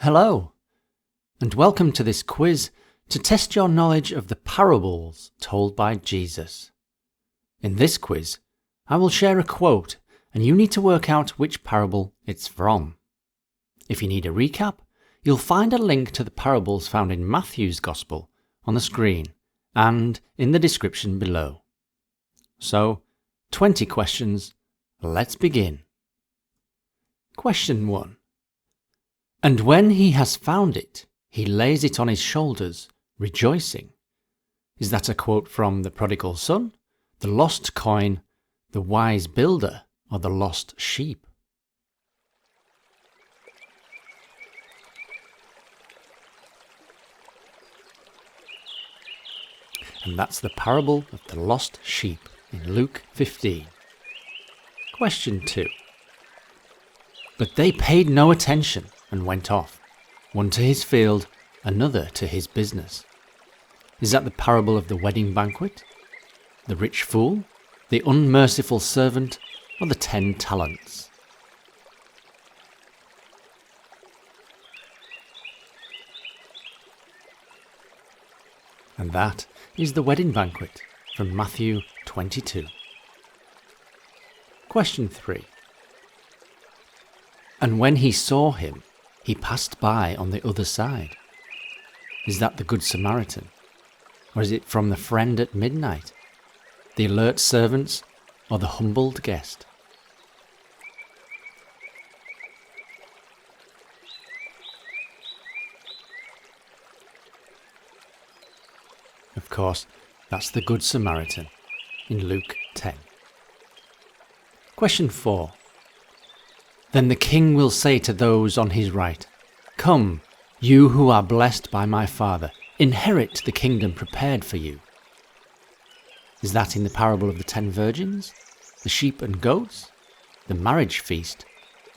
Hello, and welcome to this quiz to test your knowledge of the parables told by Jesus. In this quiz, I will share a quote, and you need to work out which parable it's from. If you need a recap, you'll find a link to the parables found in Matthew's Gospel on the screen and in the description below. So, 20 questions. Let's begin. Question 1. And when he has found it, he lays it on his shoulders, rejoicing. Is that a quote from the Prodigal Son, the lost coin, the wise builder, or the lost sheep? And that's the parable of the lost sheep in Luke 15. Question 2. But they paid no attention and went off, one to his field, another to his business. Is that the parable of the wedding banquet, the rich fool, the unmerciful servant, or the 10 talents? And that is the wedding banquet from Matthew 22. Question 3. And when he saw him, he passed by on the other side. Is that the Good Samaritan? Or is it from the friend at midnight, the alert servants, or the humbled guest? Of course, that's the Good Samaritan in Luke 10. Question 4. Then the king will say to those on his right, Come, you who are blessed by my Father, inherit the kingdom prepared for you. Is that in the parable of the 10 virgins, the sheep and goats, the marriage feast,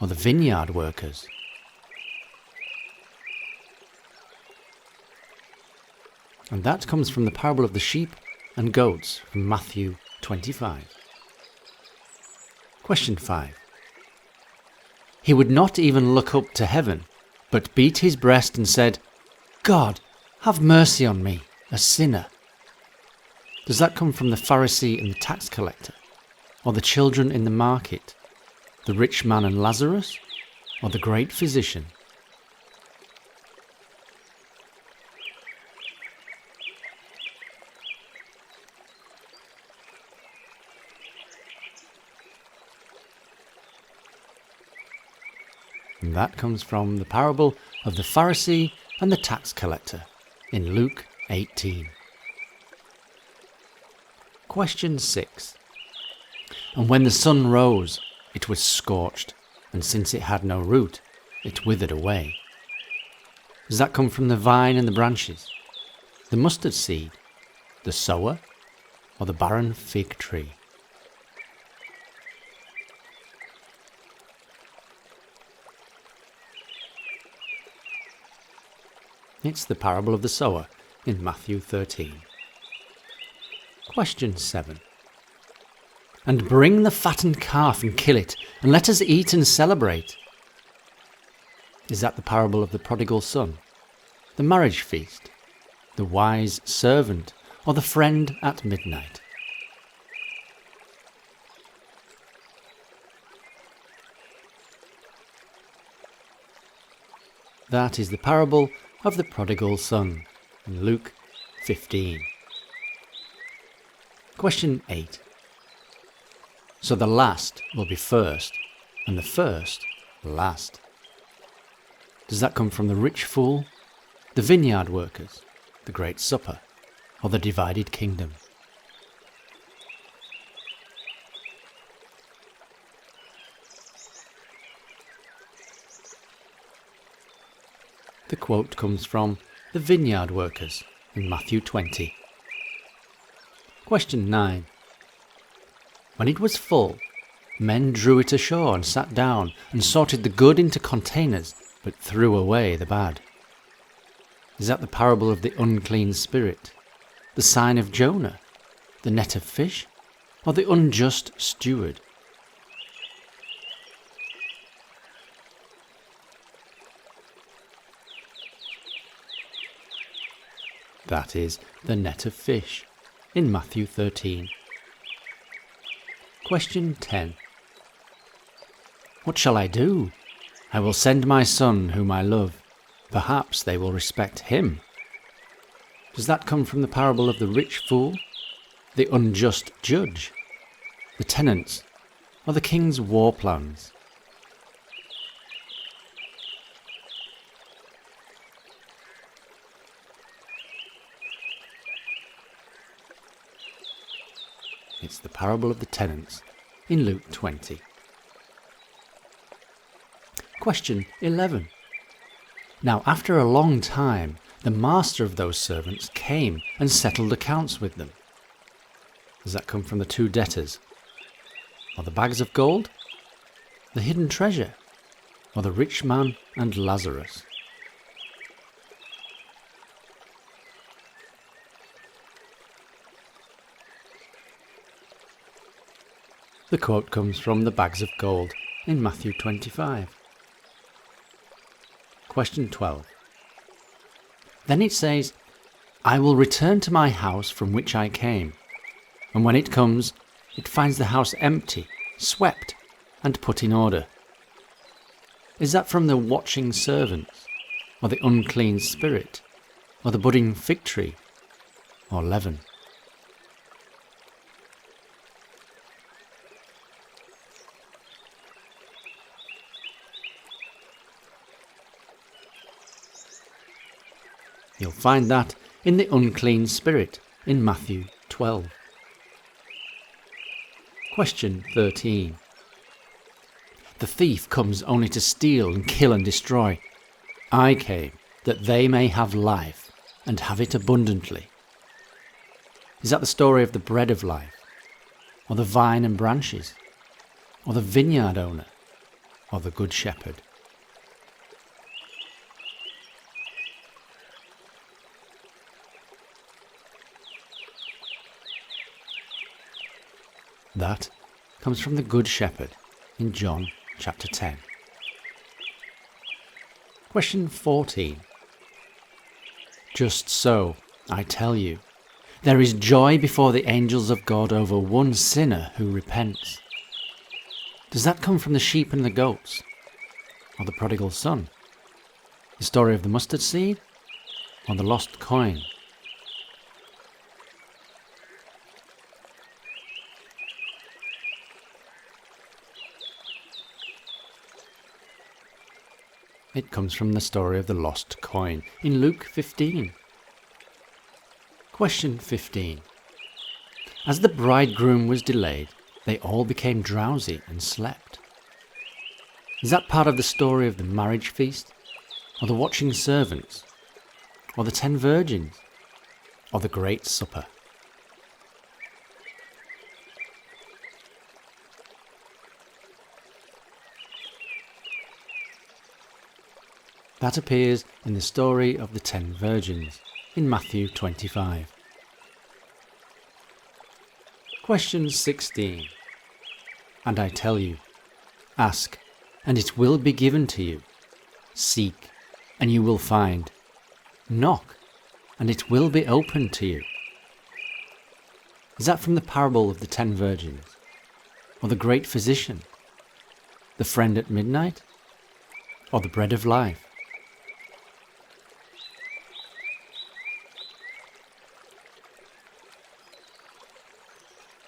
or the vineyard workers? And that comes from the parable of the sheep and goats from Matthew 25. Question 5. He would not even look up to heaven, but beat his breast and said, God, have mercy on me, a sinner. Does that come from the Pharisee and the tax collector, or the children in the market, the rich man and Lazarus, or the great physician? And that comes from the parable of the Pharisee and the tax collector in Luke 18. Question 6. And when the sun rose, it was scorched, and since it had no root, it withered away. Does that come from the vine and the branches, the mustard seed, the sower, or the barren fig tree? It's the parable of the sower in Matthew 13. Question 7. And bring the fattened calf and kill it, and let us eat and celebrate. Is that the parable of the prodigal son, the marriage feast, the wise servant, or the friend at midnight? That is the parable of the prodigal son in Luke 15. Question 8. So the last will be first, and the first last. Does that come from the rich fool, the vineyard workers, the great supper, or the divided kingdom? The quote comes from the vineyard workers in Matthew 20. Question 9. When it was full, men drew it ashore and sat down and sorted the good into containers, but threw away the bad. Is that the parable of the unclean spirit, the sign of Jonah, the net of fish, or the unjust steward? that is, the net of fish, in Matthew 13. Question 10. What shall I do? I will send my son whom I love. Perhaps they will respect him. Does that come from the parable of the rich fool, the unjust judge, the tenants, or the king's war plans? It's the parable of the tenants in Luke 20. Question 11. Now after a long time, the master of those servants came and settled accounts with them. Does that come from the 2 debtors? Or the bags of gold? The hidden treasure? Or the rich man and Lazarus? The quote comes from the bags of gold in Matthew 25. Question 12. Then it says, I will return to my house from which I came. And when it comes, it finds the house empty, swept, and put in order. Is that from the watching servants, or the unclean spirit, or the budding fig tree, or leaven? You'll find that in the unclean spirit in Matthew 12. Question 13. The thief comes only to steal and kill and destroy. I came that they may have life and have it abundantly. Is that the story of the bread of life, or the vine and branches, or the vineyard owner, or the good shepherd? That comes from the Good Shepherd in John chapter 10. Question 14. Just so, I tell you, there is joy before the angels of God over one sinner who repents. Does that come from the sheep and the goats, or the prodigal son, the story of the mustard seed, or the lost coin? It comes from the story of the lost coin in Luke 15. Question 15. As the bridegroom was delayed, they all became drowsy and slept. Is that part of the story of the marriage feast, or the watching servants, or the 10 virgins, or the great supper? That appears in the story of the 10 virgins in Matthew 25. Question 16. And I tell you, ask, and it will be given to you. Seek, and you will find. Knock, and it will be opened to you. Is that from the parable of the 10 virgins, or the great physician, the friend at midnight, or the bread of life?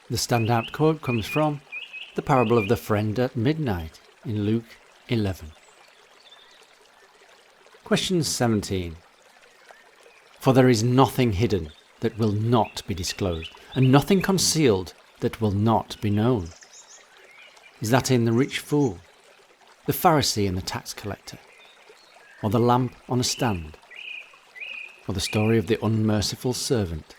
The standout quote comes from the parable of the friend at midnight in Luke 11. Question 17. For there is nothing hidden that will not be disclosed, and nothing concealed that will not be known. Is that in the rich fool, the Pharisee and the tax collector, or the lamp on a stand, or the story of the unmerciful servant?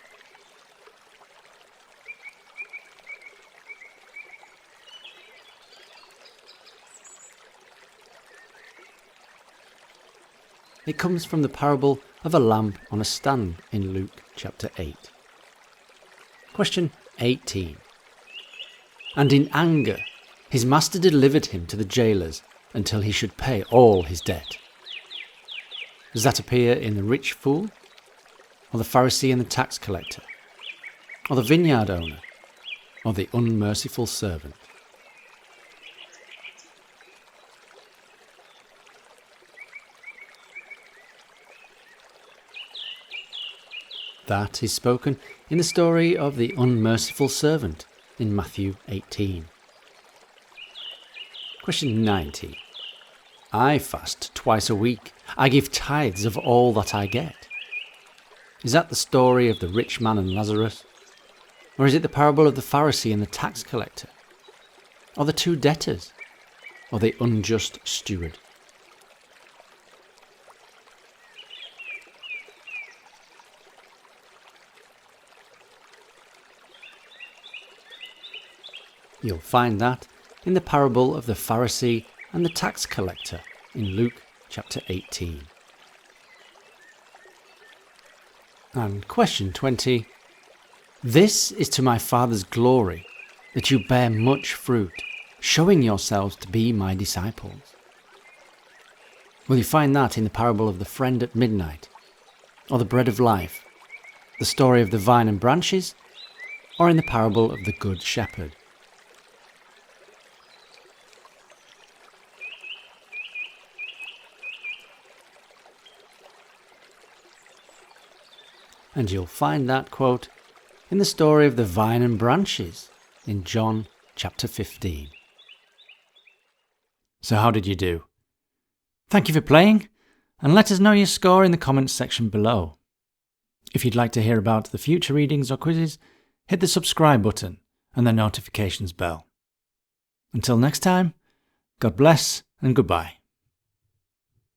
It comes from the parable of a lamp on a stand in Luke chapter 8. Question 18. And in anger, his master delivered him to the jailers until he should pay all his debt. Does that appear in the rich fool, or the Pharisee and the tax collector, or the vineyard owner, or the unmerciful servant? That is spoken in the story of the unmerciful servant in Matthew 18. Question 90. I fast twice a week. I give tithes of all that I get. Is that the story of the rich man and Lazarus? Or is it the parable of the Pharisee and the tax collector? Or the two debtors? Or the unjust steward? You'll find that in the parable of the Pharisee and the tax collector in Luke chapter 18. And question 20. This is to my Father's glory, that you bear much fruit, showing yourselves to be my disciples. Will you find that in the parable of the friend at midnight, or the bread of life, the story of the vine and branches, or in the parable of the good shepherd? And you'll find that quote in the story of the vine and branches in John chapter 15. So how did you do? Thank you for playing, and let us know your score in the comments section below. If you'd like to hear about the future readings or quizzes, hit the subscribe button and the notifications bell. Until next time, God bless and goodbye.